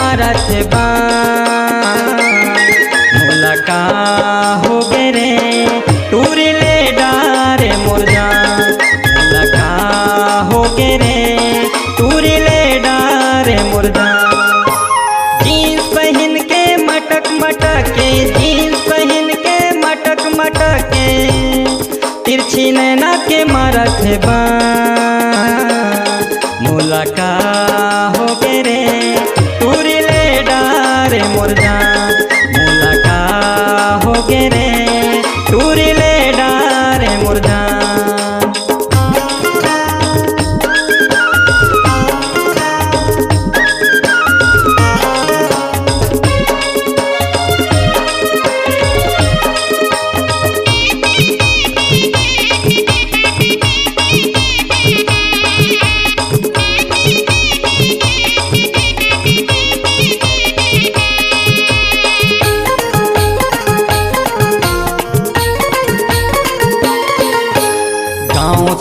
मारत बान मुलाका हो गे रे टूर ले डारे मोर जान मुलाका हो गे रे टूर ले डारे मोर जान। जीन्स पहन के मटक मटक के जीन्स पहन के मटक मटक के तिरछी नैना के मारत बान मुलाका हो गे रे टूर ले डारे मोर जान मुलाका हो गे रे टूर ले डारे मोर जान।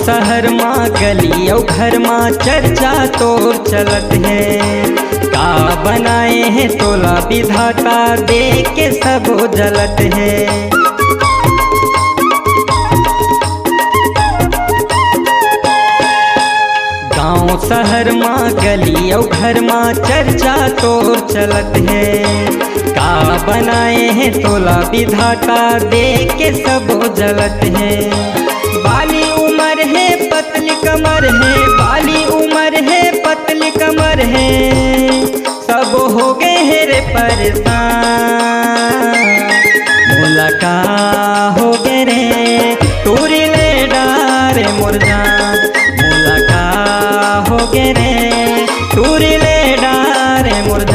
शहर माँ गली और घर माँ चर्चा तोर चलत है का बनाए हैं तोला विधाता देख के सब जलत है। गाँव शहर माँ गली और घर माँ चर्चा तोर चलत है का बनाए हैं तोला विधाता देख के सब जलत है। बाली उम्र है पतली कमर है बाली उम्र है पतली कमर है सब हो गए हैं रे परेशान मुलाका हो गे रे टूर ले डारे मोर जान मुलाका हो गे रे टूर ले डारे मोर जान।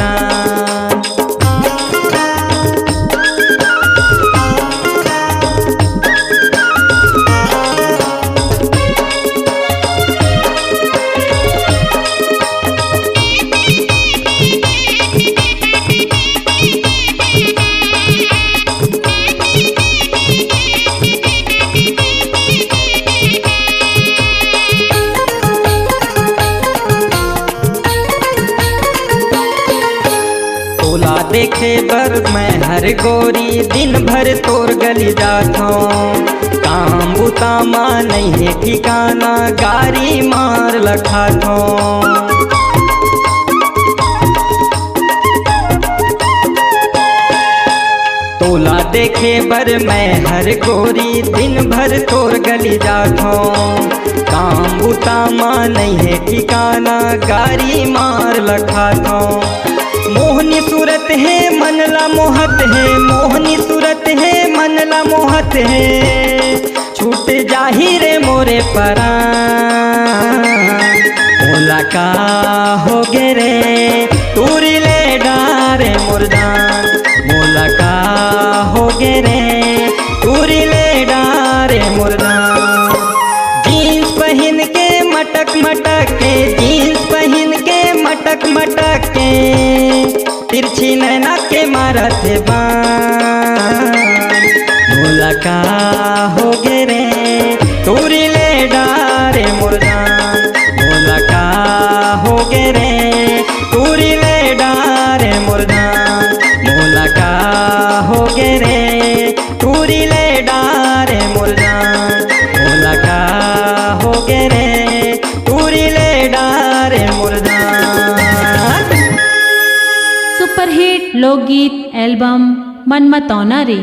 देखे बर मैं हर गोरी दिन भर तोर गली जात हूँ काम बुता माँ नहीं है ठिकाना गारी मार लखात हूँ। तोला देखे बर मैं हर गोरी दिन भर तोर गली जात हूँ काम बुता माँ नहीं है ठिकाना गारी मार लखात हूँ। मोहनी सूरत है मनला मोहत है मोहनी सूरत है मनला मोहत है छूट जाहिर मोरे परान मुलाका हो गे रे टूर ले डारे मोर जान मुलाका हो गे रे टूर ले डारे मोर जान। जीन्स पहन के मटक मटक के जीन्स पहन के मटक मटक के तिरछी नैना के मारत बान मुलाका हो गे रे टूर ले डारे मोर जान मुलाका हो गे रे टूर ले डारे मोर जान मुलाका हो गे रे टूर ले डारे मोर जान मुलाका हो गे रे टूर ले डारे मोर जान। सुपरहिट लोकगीत एल्बम मन मतौना रे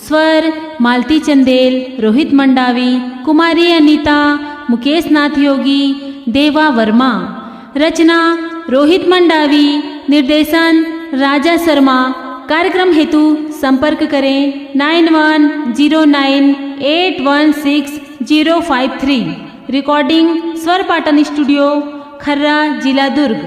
स्वर मालती चंदेल रोहित मंडावी कुमारी अनीता मुकेश नाथ योगी देवा वर्मा रचना रोहित मंडावी निर्देशन राजा शर्मा। कार्यक्रम हेतु संपर्क करें 9109816053। रिकॉर्डिंग स्वर पाटन स्टूडियो खर्रा जिला दुर्ग।